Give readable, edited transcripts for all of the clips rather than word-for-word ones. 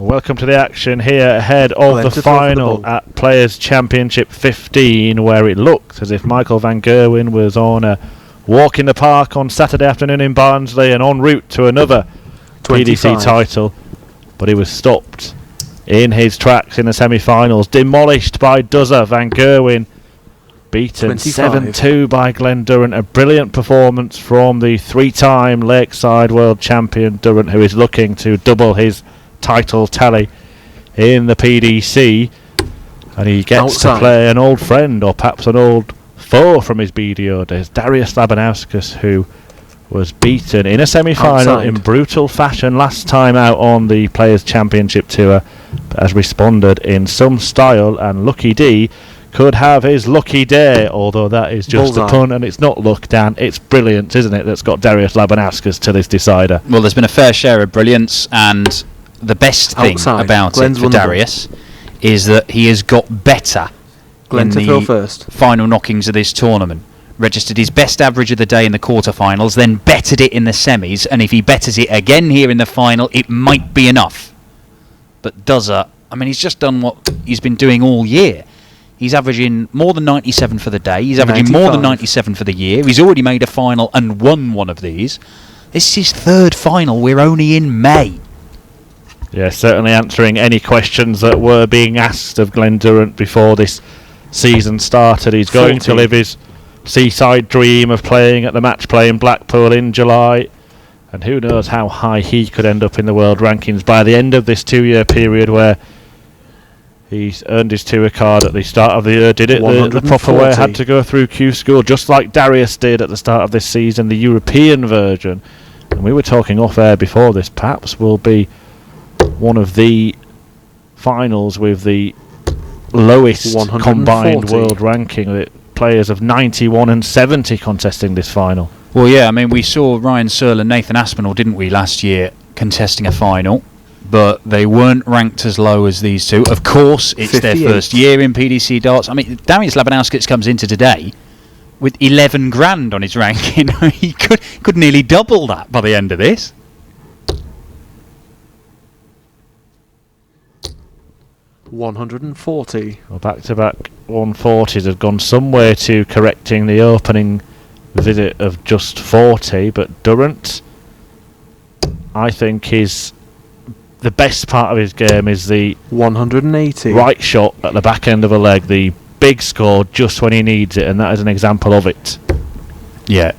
Welcome to the action here ahead of the final at Players' Championship 15, where it looked as if Michael van Gerwen was on a walk in the park on Saturday afternoon in Barnsley and en route to another 25 PDC title, but he was stopped in his tracks in the semi-finals, demolished by Duzza. Van Gerwen beaten 7-2 by Glen Durrant. A brilliant performance from the three-time Lakeside World Champion Durrant, who is looking to double his title tally in the PDC, and he gets to play an old friend, or perhaps an old foe from his BDO days, Darius Labanauskas, who was beaten in a semi-final in brutal fashion last time out on the Players' Championship Tour, but has responded in some style, and Lucky D could have his lucky day, although that is just a pun, and it's not luck, Dan, it's brilliance, isn't it, that's got Darius Labanauskas to this decider. Well, there's been a fair share of brilliance, and the best thing about it for Darius is that he has got better in the final knockings of this tournament. Registered his best average of the day in the quarterfinals, then bettered it in the semis, and if he betters it again here in the final, it might be enough. But Duzza, I mean, he's just done what he's been doing all year. He's averaging more than 97 for the day. He's averaging 95. More than 97 for the year. He's already made a final and won one of these. This is his third final. We're only in May. Yeah, certainly answering any questions that were being asked of Glen Durrant before this season started. He's going to live his seaside dream of playing at the match play in Blackpool in July, and who knows how high he could end up in the world rankings by the end of this 2-year period, where he's earned his tour card at the start of the year, did it the proper way, had to go through Q School, just like Darius did at the start of this season, the European version. And we were talking off air before this, perhaps will be one of the finals with the lowest combined world ranking, with players of 91 and 70 contesting this final. Well, yeah, I mean, we saw Ryan Searle and Nathan Aspinall, didn't we, last year contesting a final, but they weren't ranked as low as these two. Of course, it's 58. Their first year in PDC darts. I mean, Darius Labanauskas comes into today with 11 grand on his ranking. He could nearly double that by the end of this. $140. Well, back-to-back 140s have gone some way to correcting the opening visit of just 40, but Durrant, I think, is the best part of his game is the 180 right shot at the back end of a leg, the big score just when he needs it, and that is an example of it. Yeah,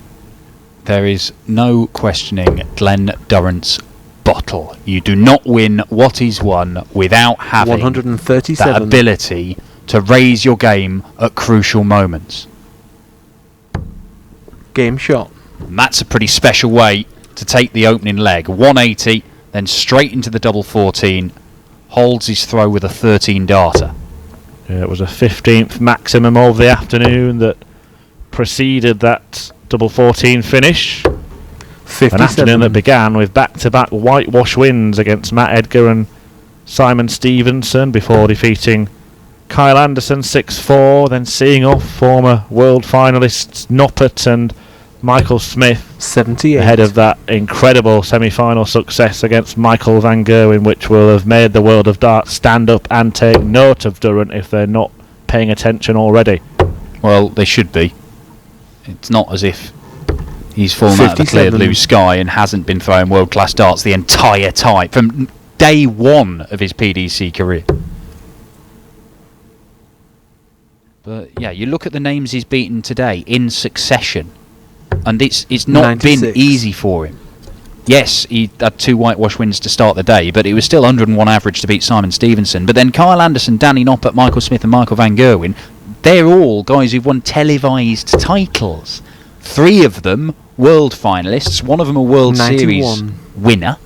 there is no questioning Glen Durrant's bottle. You do not win what he's won without having 137. That ability to raise your game at crucial moments. Game shot. And that's a pretty special way to take the opening leg. 180, then straight into the double 14. Holds his throw with a 13 darter. Yeah, it was a 15th maximum of the afternoon that preceded that double 14 finish. 57. An afternoon that began with back-to-back whitewash wins against Matt Edgar and Simon Stevenson before defeating Kyle Anderson 6-4, then seeing off former world finalists Noppert and Michael Smith 78 ahead of that incredible semi-final success against Michael van Gerwen, which will have made the world of darts stand up and take note of Durrant if they're not paying attention already. Well, they should be. It's not as if he's fallen out of the clear blue sky and hasn't been throwing world-class darts the entire time, from day one of his PDC career. But yeah, you look at the names he's beaten today in succession, and it's not 96. Been easy for him. Yes, he had 2 whitewash wins to start the day, but it was still 101 average to beat Simon Stevenson. But then Kyle Anderson, Danny Noppert, Michael Smith and Michael van Gerwen, they're all guys who've won televised titles. 3 of them world finalists, one of them a World 91. Series winner.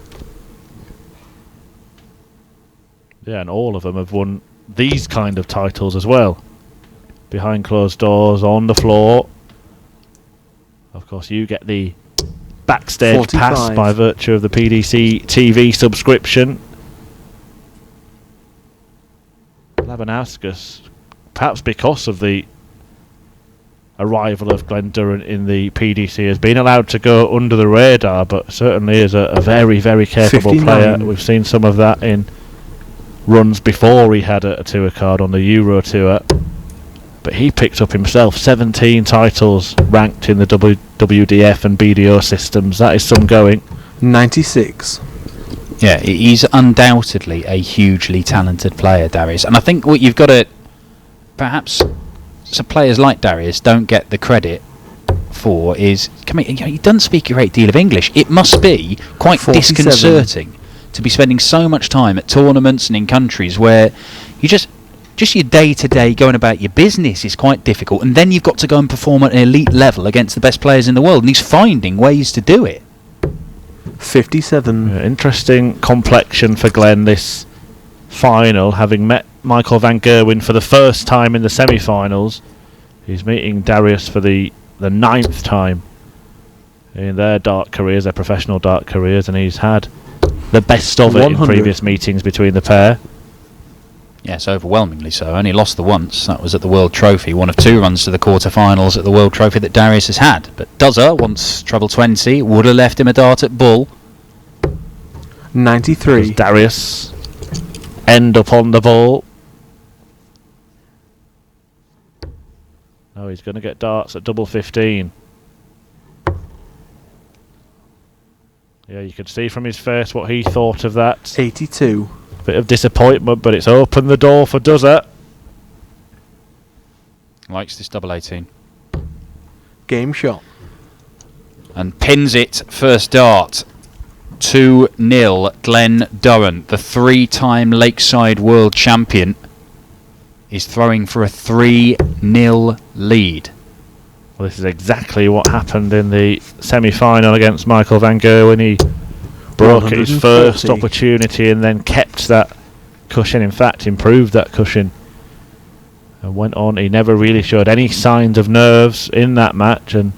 Yeah, and all of them have won these kind of titles as well. Behind closed doors, on the floor. Of course, you get the backstage 45. Pass by virtue of the PDC TV subscription. Labunauskas, perhaps because of the arrival of Glen Durrant in the PDC, has been allowed to go under the radar, but certainly is a very, very capable 59. Player. We've seen some of that in runs before he had a tour card on the Euro Tour. But he picked up himself 17 titles ranked in the WDF and BDO systems. That is some going. 96. Yeah, he's undoubtedly a hugely talented player, Darius. And I think what you've got to... Perhaps some players like Darius don't get the credit for is... he doesn't speak a great deal of English. It must be quite 47. disconcerting to be spending so much time at tournaments and in countries where you just your day-to-day going about your business is quite difficult, and then you've got to go and perform at an elite level against the best players in the world, and he's finding ways to do it. 57. Interesting complexion for Glen this final, having met Michael van Gerwen for the first time in the semi-finals. He's meeting Darius for the 9th time in their dart careers, their professional dart careers, and he's had the best of it 100. In previous meetings between the pair. Yes, overwhelmingly so. Only lost the once. That was at the World Trophy. One of 2 runs to the quarter-finals at the World Trophy that Darius has had. But Duzzer, once treble 20, would have left him a dart at Bull. 93. Does Darius end up on the ball? No, he's going to get darts at double 15. Yeah, you could see from his face what he thought of that. 82. Bit of disappointment, but it's opened the door for Duzzer. Likes this double 18. Game shot. And pins it first dart. 2-0. Glen Durrant, the 3-time Lakeside World Champion, is throwing for a 3-0 lead. Well, this is exactly what happened in the semi-final against Michael van Gerwen. He broke at his first opportunity and then kept that cushion. In fact, improved that cushion and went on. He never really showed any signs of nerves in that match. And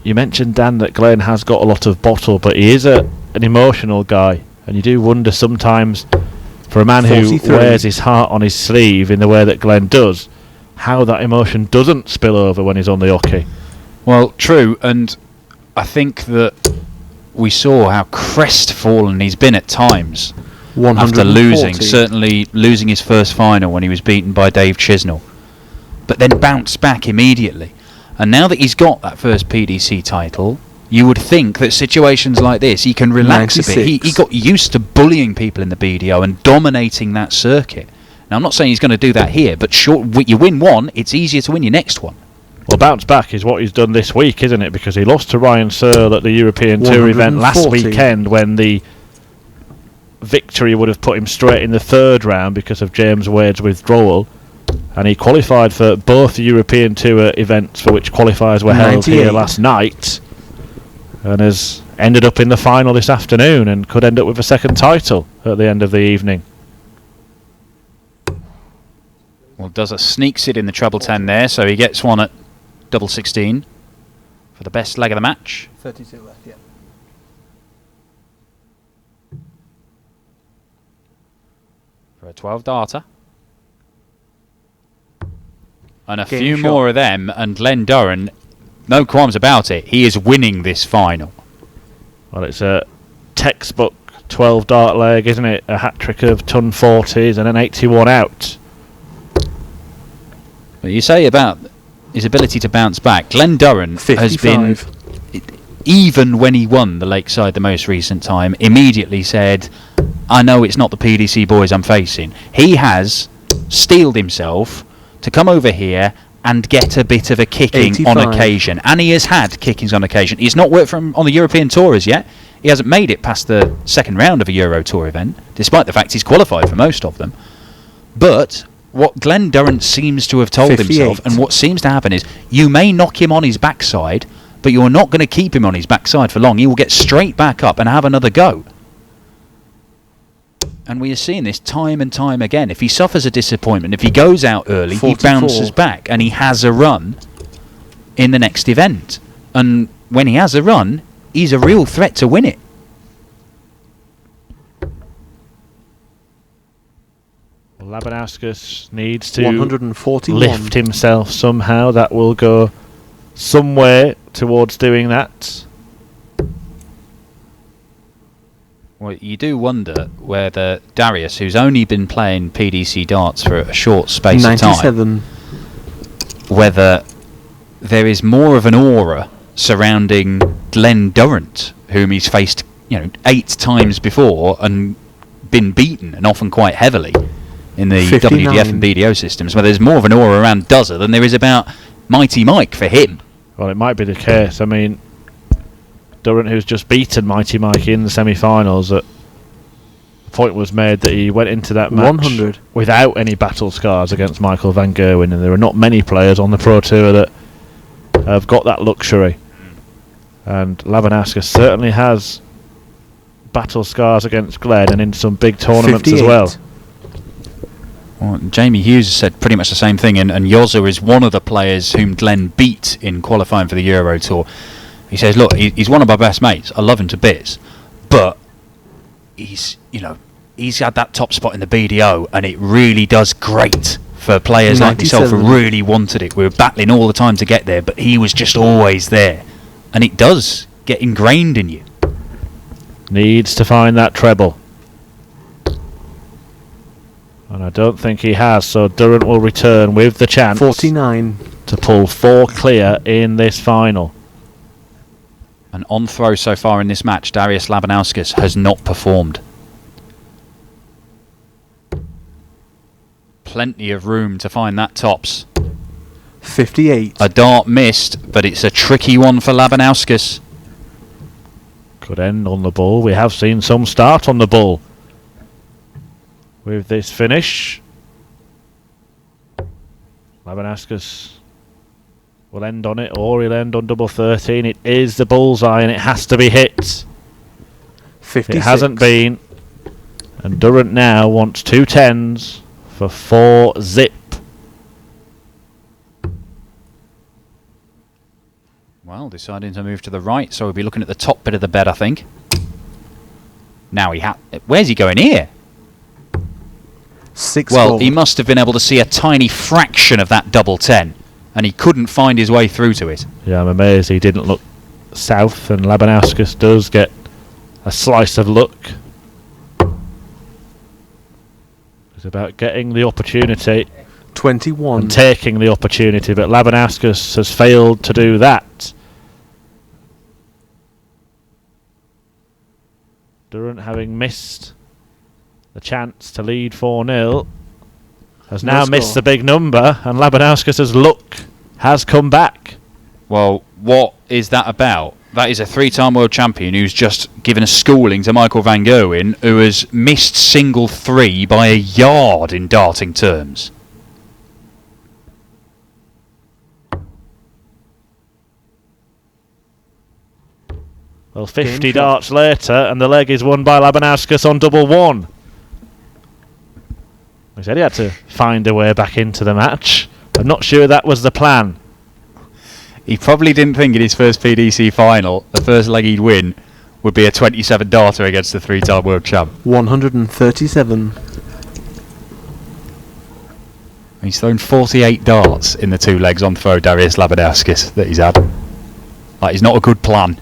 you mentioned, Dan, that Glen has got a lot of bottle, but he is an emotional guy, and you do wonder sometimes, for a man 43. Who wears his heart on his sleeve in the way that Glen does, how that emotion doesn't spill over when he's on the hockey. Well, true, and I think that we saw how crestfallen he's been at times after losing, certainly losing his first final when he was beaten by Dave Chisnell, but then bounced back immediately. And now that he's got that first PDC title, you would think that situations like this he can relax 96. A bit. He got used to bullying people in the BDO and dominating that circuit. Now, I'm not saying he's going to do that here, but you win one, it's easier to win your next one. Well, bounce back is what he's done this week, isn't it? Because he lost to Ryan Searle at the European Tour event last weekend, when the victory would have put him straight in the 3rd round because of James Wade's withdrawal. And he qualified for both the European Tour events for which qualifiers were held here last night, and has ended up in the final this afternoon and could end up with a 2nd title at the end of the evening. Well, Duzzer sneaks it in the treble 10 there, so he gets one at double 16 for the best leg of the match. 32 left, yeah. For a 12-darter. And a few more of them, and Glen Durrant, no qualms about it, he is winning this final. Well, it's a textbook 12-dart leg, isn't it? A hat-trick of ton 40s and an 81 out. But you say about his ability to bounce back. Glen Durrant 55. Has been, even when he won the Lakeside the most recent time, immediately said, I know it's not the PDC boys I'm facing. He has steeled himself to come over here and get a bit of a kicking 85. On occasion. And he has had kickings on occasion. He's not worked on the European Tour as yet. He hasn't made it past the 2nd round of a Euro Tour event, despite the fact he's qualified for most of them. But what Glen Durrant seems to have told 58. Himself, and what seems to happen is, you may knock him on his backside, but you're not going to keep him on his backside for long. He will get straight back up and have another go. And we are seeing this time and time again. If he suffers a disappointment, if he goes out early, 44. He bounces back and he has a run in the next event. And when he has a run, he's a real threat to win it. Well, Labunauskas needs to lift himself somehow. That will go somewhere towards doing that. Well, you do wonder whether Darius, who's only been playing PDC darts for a short space of time, whether there is more of an aura surrounding Glen Durrant, whom he's faced, 8 times before and been beaten, and often quite heavily, in the 59. WDF and BDO systems, where there's more of an aura around Duzzer than there is about Mighty Mike for him. Well, it might be the case. I mean, Durrant, who's just beaten Mighty Mike in the semi-finals, the point was made that he went into that match 100 without any battle scars against Michael van Gerwen, and there are not many players on the Pro Tour that have got that luxury. And Labunauskas certainly has battle scars against Glen and in some big tournaments 58. as well. Well, Jamie Hughes said pretty much the same thing, and Yoza is one of the players whom Glen beat in qualifying for the Euro Tour. He says, look, he's one of my best mates. I love him to bits. But he's had that top spot in the BDO, and it really does great for players 97. Like myself who really wanted it. We were battling all the time to get there, but he was just always there. And it does get ingrained in you. Needs to find that treble. And I don't think he has, so Durrant will return with the chance 49 to pull 4 clear in this final. And on throw so far in this match, Darius Labanauskas has not performed. Plenty of room to find that tops. 58. A dart missed, but it's a tricky one for Labanauskas. Could end on the ball. We have seen some start on the ball with this finish. Labanauskas will end on it, or he'll end on double 13. It is the bullseye, and it has to be hit. 56. It hasn't been. And Durrant now wants 2 10s for 4 zip. Well, deciding to move to the right, so we'll be looking at the top bit of the bed, I think. Now where's he going here? 6 Well, gold. he must have been able to see a tiny fraction of that double 10, and he couldn't find his way through to it. Yeah, I'm amazed he didn't look south, and Labanauskas does get a slice of luck. It's about getting the opportunity 21 and taking the opportunity, but Labunauskas has failed to do that. Durrant, having missed the chance to lead 4-0, has now missed the big number, and Labanauskas' luck has come back. Well, what is that about? That is a 3-time world champion who's just given a schooling to Michael van Gerwen, who has missed single 3 by a yard in darting terms. Well, 50 darts later, and the leg is won by Labunauskas on double 1. He said he had to find a way back into the match. I'm not sure that was the plan. He probably didn't think in his first PDC final, the first leg he'd win would be a 27 darter against the 3-time world champ. 137. He's thrown 48 darts in the 2 legs on throw, Darius Labanauskas, that he's had. Like, it's not a good plan.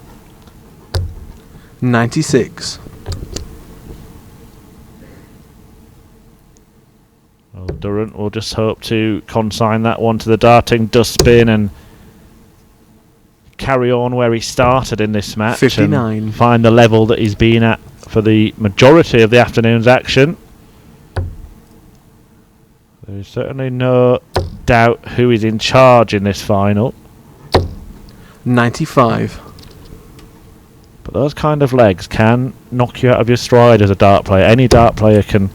96. Well, Durrant will just hope to consign that one to the darting dustbin and carry on where he started in this match. 59. And find the level that he's been at for the majority of the afternoon's action. There is certainly no doubt who is in charge in this final. 95. But those kind of legs can knock you out of your stride as a dart player. Any dart player can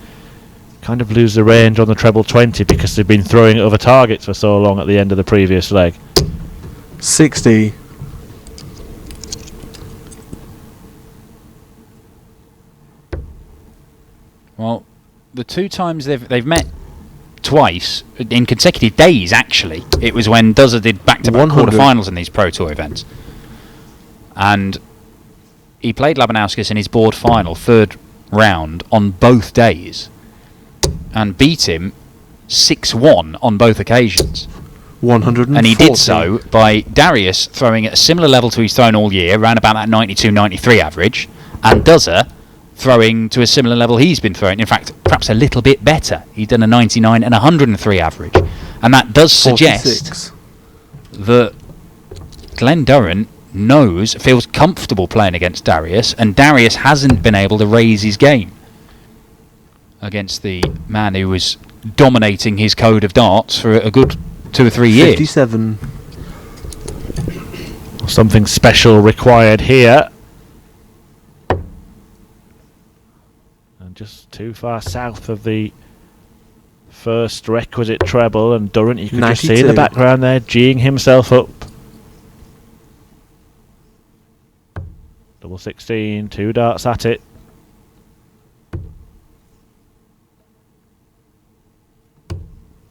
kind of lose the range on the treble 20 because they've been throwing it over targets for so long at the end of the previous leg. 60. Well, the 2 times they've met twice in consecutive days, actually. It was when Duzzer did back-to-back quarterfinals in these Pro Tour events. And he played Labunauskas in his board final, 3rd round, on both days, and beat him 6-1 on both occasions. 140. And he did so by Darius throwing at a similar level to he's thrown all year, around about that 92-93 average, and Duzzer throwing to a similar level he's been throwing. In fact, perhaps a little bit better. He's done a 99 and 103 average. And that does suggest 46. that Glen Durrant feels comfortable playing against Darius, and Darius hasn't been able to raise his game against the man who was dominating his code of darts for a good 2 or 3 years. 57. Something special required here. And just too far south of the first requisite treble, and Durrant, you can just see in the background there, geeing himself up. Double 16, 2 darts at it.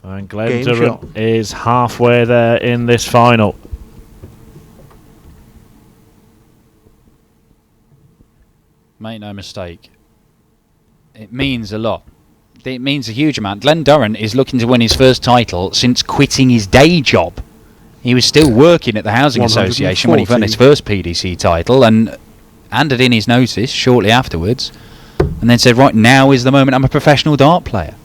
And Glen Durrant is halfway there in this final. Make no mistake, it means a lot. It means a huge amount. Glen Durrant is looking to win his first title since quitting his day job. He was still working at the Housing Association when he won his first PDC title, and handed in his notice shortly afterwards, and then said, right, now is the moment, I'm a professional dart player.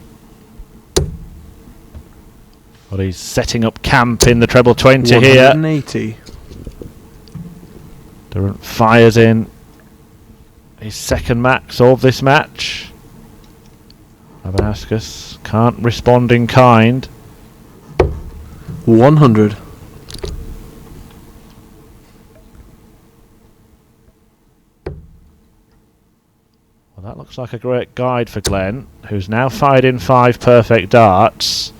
Well, he's setting up camp in the treble 20 180. here. Durrant fires in his second max of this match. Labunauskas can't respond in kind. 100. Well, that looks like a great guide for Glen, who's now fired in 5 perfect darts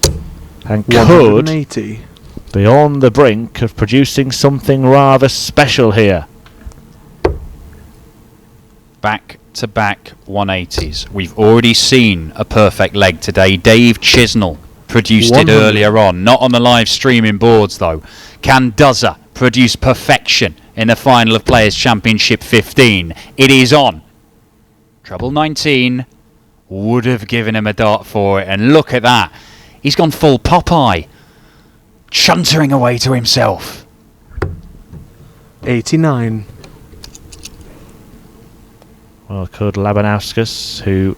and could be on the brink of producing something rather special here. Back-to-back 180s. We've already seen a perfect leg today. Dave Chisnell produced it earlier on. Not on the live streaming boards, though. Can Duzza produce perfection in the final of Players' Championship 15? It is on. Treble 19 would have given him a dart for it. And look at that. He's gone full Popeye. Chuntering away to himself. 89. Well, could Labunauskas, who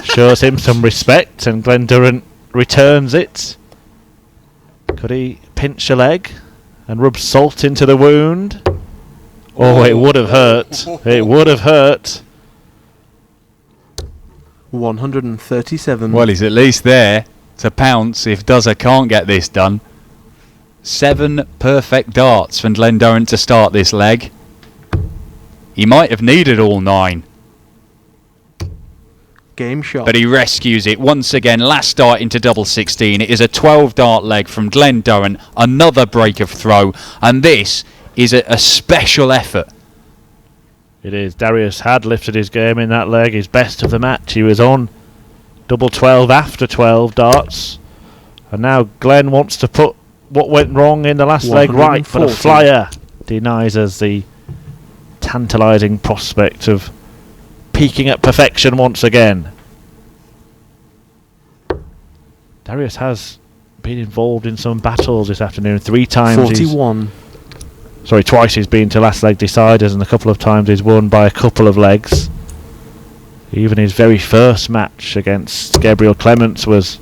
shows him some respect, and Glen Durrant returns it. Could he pinch a leg and rub salt into the wound? Oh, it would have hurt. It would have hurt. 137. Well, he's at least there to pounce if Duzza can't get this done. 7 perfect darts from Glen Durrant to start this leg. He might have needed all 9. Game shot. But he rescues it once again. Last dart into double 16. It is a 12 dart leg from Glen Durrant. Another break of throw. And this is a special effort. It is. Darius had lifted his game in that leg. His best of the match. He was on double 12 after 12 darts. And now Glen wants to put what went wrong in the last leg right. But a flyer denies us the tantalising prospect of peaking at perfection once again. Darius has been involved in some battles this afternoon. 3 times 41. Twice he's been to last leg deciders, and a couple of times he's won by a couple of legs. Even his very first match against Gabriel Clements was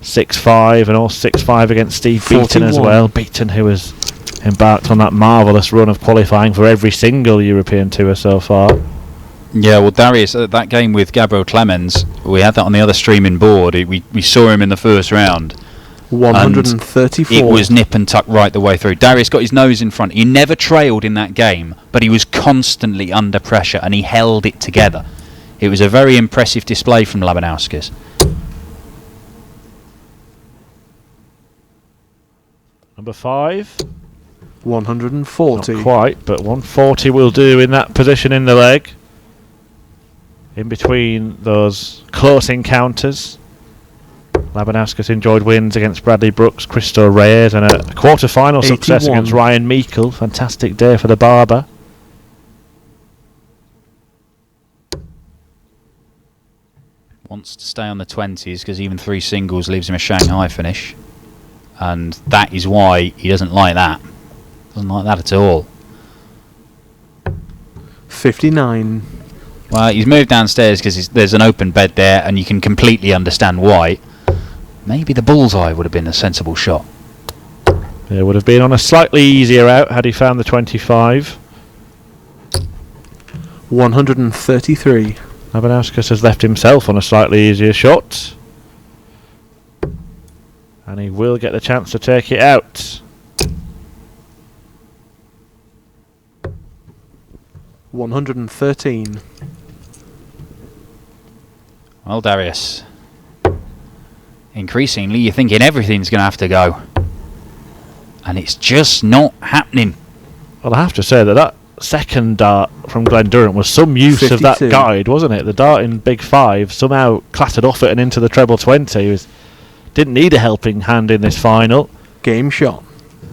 6-5, and also 6-5 against Steve 41. Beaton as well. Beaton, who has embarked on that marvellous run of qualifying for every single European tour so far. Yeah, well, Darius, that game with Gabriel Clemens, we had that on the other streaming board. We saw him in the first round. 134. It was nip and tuck right the way through. Darius got his nose in front. He never trailed in that game, but he was constantly under pressure, and he held it together. It was a very impressive display from Labunauskas. Number 5. 140. Not quite, but 140 will do in that position in the leg. In between those close encounters, Labunauskas enjoyed wins against Bradley Brooks, Cristo Reyes, and a quarter-final success against Ryan Meikle. Fantastic day for the Barber. Wants to stay on the 20s because even 3 singles leaves him a Shanghai finish. And that is why he doesn't like that. Doesn't like that at all. 59. Well, he's moved downstairs because there's an open bed there, and you can completely understand why. Maybe the bullseye would have been a sensible shot. It would have been on a slightly easier out had he found the 25. 133. Labunauskas has left himself on a slightly easier shot. And he will get the chance to take it out. 113. Well, Darius, increasingly you're thinking everything's going to have to go. And it's just not happening. Well, I have to say that second dart from Glen Durrant was some use 52. Of that guide, wasn't it? The dart in big 5 somehow clattered off it and into the treble 20. He didn't need a helping hand in this final. Game shot.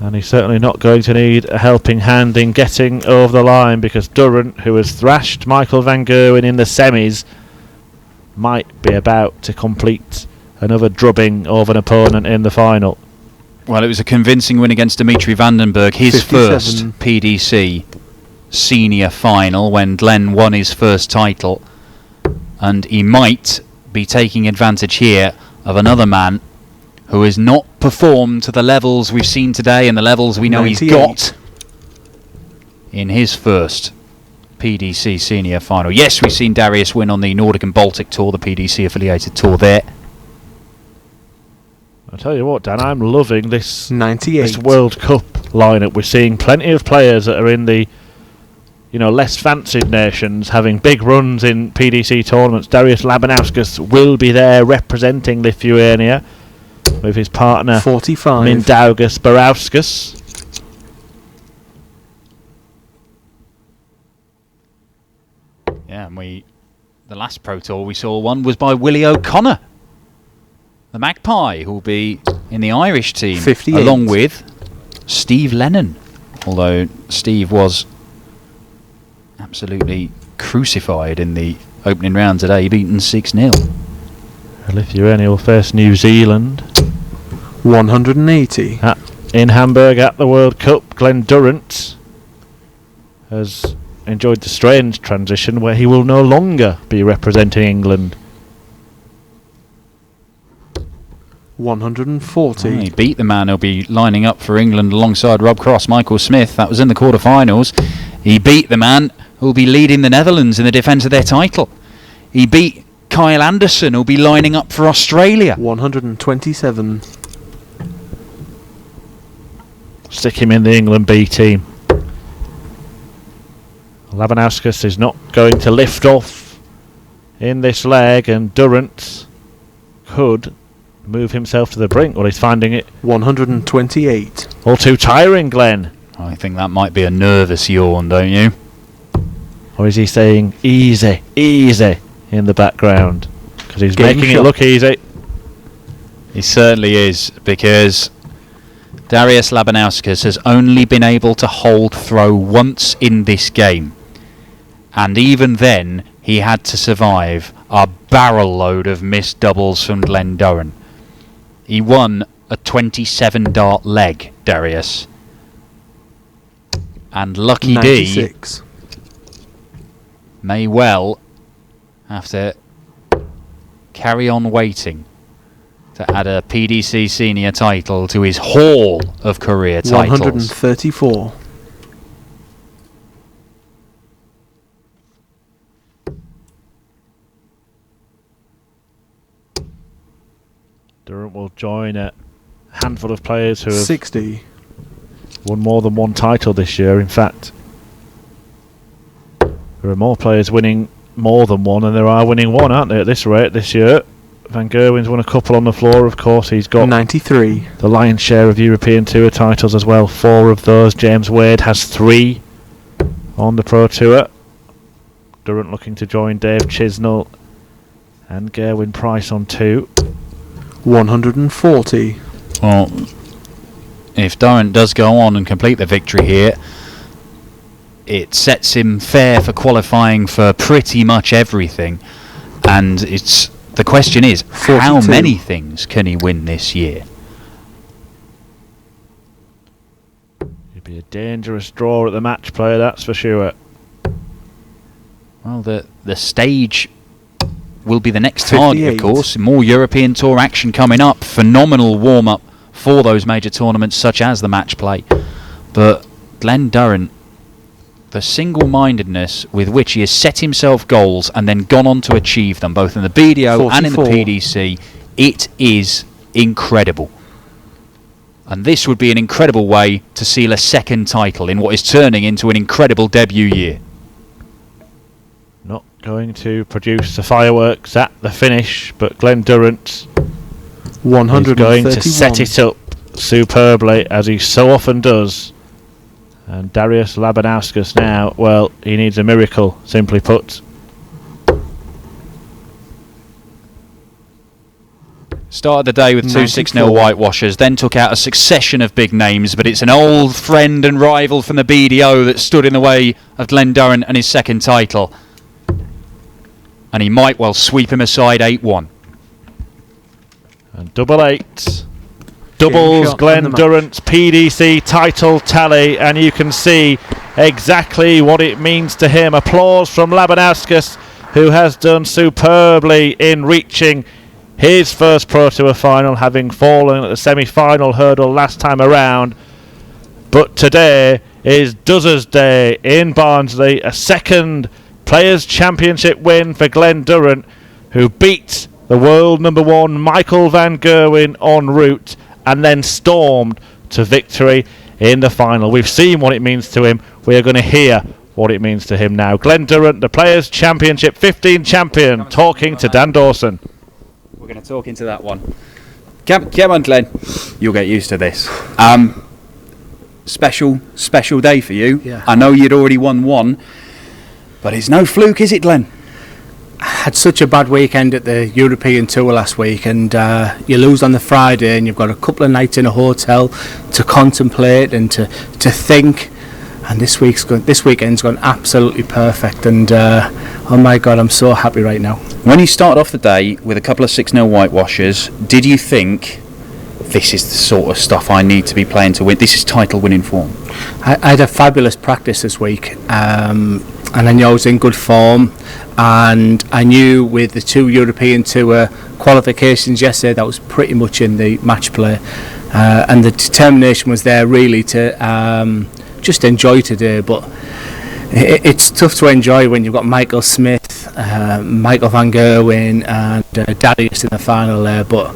And he's certainly not going to need a helping hand in getting over the line, because Durrant, who has thrashed Michael van Gerwen in the semis, might be about to complete another drubbing of an opponent in the final. Well, it was a convincing win against Dimitri Vandenberg, his 57. First PDC senior final when Glen won his first title, and he might be taking advantage here of another man who has not performed to the levels we've seen today and the levels we know 98. He's got in his first PDC senior final. Yes, we've seen Darius win on the Nordic and Baltic Tour, the PDC affiliated tour there. I'll tell you what, Dan, I'm loving this 98. This World Cup lineup. We're seeing plenty of players that are in the less fancied nations having big runs in PDC tournaments. Darius Labanauskas will be there representing Lithuania with his partner 45. Mindaugas Barauskas. Yeah, and the last Pro Tour we saw one was by Willie O'Connor, the Magpie, who will be in the Irish team 58. Along with Steve Lennon, although Steve was absolutely crucified in the opening round today, beaten 6-0. Lithuania will face New Zealand. 180. In Hamburg at the World Cup, Glen Durrant has enjoyed the strange transition where he will no longer be representing England. 140. He beat the man who'll be lining up for England alongside Rob Cross, Michael Smith. That was in the quarter-finals. He beat the man who'll be leading the Netherlands in the defence of their title. He beat Kyle Anderson, who'll be lining up for Australia. 127. Stick him in the England B team. Labunauskas is not going to lift off in this leg, and Durrant could move himself to the brink. Well, he's finding it 128. all too tiring, Glenn. I think that might be a nervous yawn, don't you? Or is he saying easy, easy in the background? Because he's making it look easy. He certainly is, because Darius Labanauskas has only been able to hold throw once in this game. And even then, he had to survive a barrel load of missed doubles from Glen Durrant. He won a 27 dart leg, Darius. And Lucky 96. D may well have to carry on waiting to add a PDC senior title to his haul of career titles. 134. Durrant will join a handful of players who have 60. won more than one title this year. In fact, there are more players winning more than one than there are winning one, aren't there, at this rate this year? Van Gerwen's won a couple on the floor, of course. He's got 93. The lion's share of European Tour titles as well. 4 of those. James Wade has 3 on the Pro Tour. Durrant looking to join Dave Chisnell and Gerwyn Price on 2. 140. Well, if Durrant does go on and complete the victory here, it sets him fair for qualifying for pretty much everything. And the question is, 42. How many things can he win this year? He'd be a dangerous draw at the match play, that's for sure. Well, the stage will be the next target, of course. More European Tour action coming up. Phenomenal warm-up for those major tournaments, such as the match play. But Glen Durrant, the single-mindedness with which he has set himself goals and then gone on to achieve them, both in the BDO 44. And in the PDC, it is incredible. And this would be an incredible way to seal a second title in what is turning into an incredible debut year. Not going to produce the fireworks at the finish, but Glen Durrant is going to set it up superbly, as he so often does. And Darius Labanauskas now, well, he needs a miracle, simply put. Started the day with 2 6-0 whitewashers, then took out a succession of big names, but it's an old friend and rival from the BDO that stood in the way of Glen Durrant and his second title. And he might well sweep him aside 8-1. And double 8. Doubles Glen Durrant's PDC title tally, and you can see exactly what it means to him. Applause from Labunauskas, who has done superbly in reaching his first Pro Tour final, having fallen at the semi-final hurdle last time around. But today is Duzzers Day in Barnsley, a second Players' Championship win for Glen Durrant, who beat the world number 1 Michael van Gerwen en route and then stormed to victory in the final. We've seen what it means to him. We are going to hear what it means to him now. Glen Durrant, the Players' Championship 15 champion, talking to Dan Dawson. We're going to talk into that one. Come on, Glen. You'll get used to this. Special day for you. Yeah. I know you'd already won one, but it's no fluke, is it, Glen? I had such a bad weekend at the European Tour last week, and you lose on the Friday and you've got a couple of nights in a hotel to contemplate and to think, and this weekend's gone absolutely perfect, and oh my God, I'm so happy right now. When you started off the day with a couple of 6-0 whitewashers, did you think, this is the sort of stuff I need to be playing to win, this is title winning form? I had a fabulous practice this week, and I knew I was in good form, and I knew with the 2 European Tour qualifications yesterday that was pretty much in the match play, and the determination was there really to just enjoy today. But it's tough to enjoy when you've got Michael Smith, Michael van Gerwen and Darius in the final there, but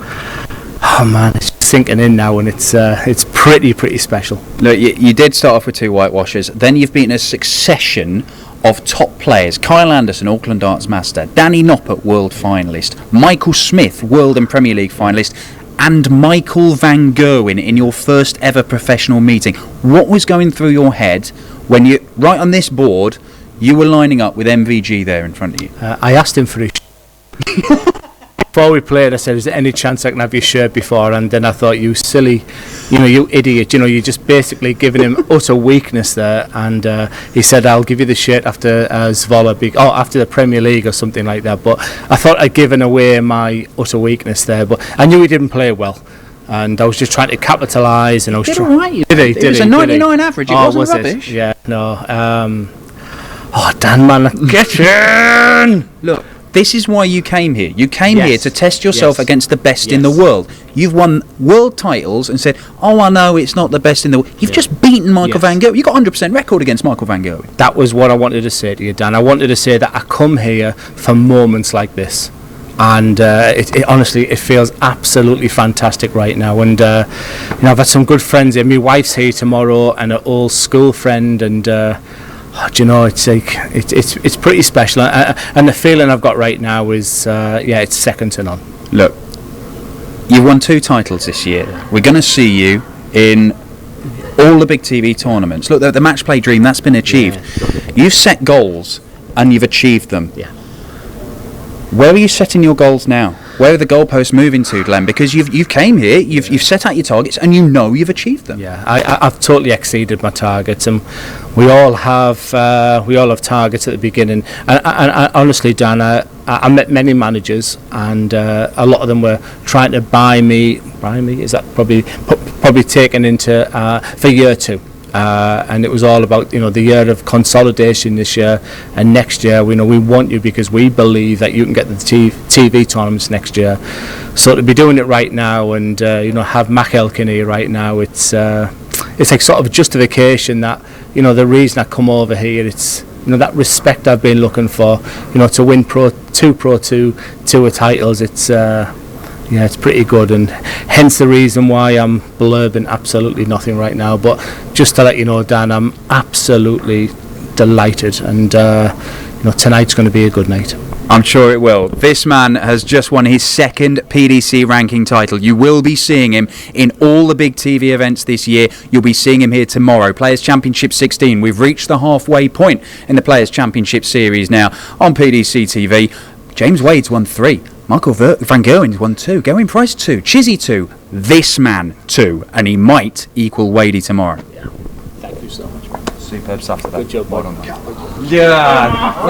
oh man, it's sinking in now, and it's pretty special. Look, you did start off with 2 whitewashers, then you've beaten a succession of top players. Kyle Anderson, Auckland Darts Master, Danny Noppert, World Finalist, Michael Smith, World and Premier League Finalist, and Michael van Gerwen in your first ever professional meeting. What was going through your head when you, right on this board, you were lining up with MVG there in front of you? I asked him for his before we played. I said, is there any chance I can have your shirt before? And then I thought, you silly, you idiot, you're just basically giving him utter weakness there. And he said, I'll give you the shirt after Zwolle, after the Premier League or something like that. But I thought I'd given away my utter weakness there, but I knew he didn't play well, and I was just trying to capitalise. And I was did all right. It was a 99 average. It wasn't rubbish. Yeah, no. Dan, man, get in. Look, this is why you came here. You came here to test yourself against the best in the world. You've won world titles and said, oh, I know it's not the best in the world. You've just beaten Michael van Gerwen. You've got 100% record against Michael van Gerwen. That was what I wanted to say to you, Dan. I wanted to say that I come here for moments like this. And it honestly, it feels absolutely fantastic right now. And I've had some good friends here. My wife's here tomorrow, and an old school friend, and it's like it's pretty special, and the feeling I've got right now is it's second to none. Look, you've won 2 titles this year. We're going to see you in all the big TV tournaments. Look, the match play dream, that's been achieved. You've set goals and you've achieved them. Where are you setting your goals now? Where are the goalposts moving to, Glen? Because you've came here, you've set out your targets, and you've achieved them. Yeah, I've totally exceeded my targets, and we all have targets at the beginning. And honestly, Dan, I met many managers, and a lot of them were trying to buy me. Is that probably taken into for year 2? and it was all about the year of consolidation this year, and next year we want you because we believe that you can get the TV tournaments next year. So to be doing it right now and have Mac Elkin here right now, it's like sort of a justification that the reason I come over here, it's that respect I've been looking for, to win two Pro Tour titles. It's pretty good, and hence the reason why I'm blurbing absolutely nothing right now. But just to let you know, Dan, I'm absolutely delighted, and tonight's going to be a good night. I'm sure it will. This man has just won his second PDC ranking title. You will be seeing him in all the big TV events this year. You'll be seeing him here tomorrow. Players Championship 16. We've reached the halfway point in the Players Championship Series now on PDC TV. James Wade's won 3. Michael Van Gerwen's won 2. Gerwyn Price 2. Chizzy 2. This man 2. And he might equal Wadey tomorrow. Yeah. Thank you so much. Superb stuff today. Good job, well done. Yeah.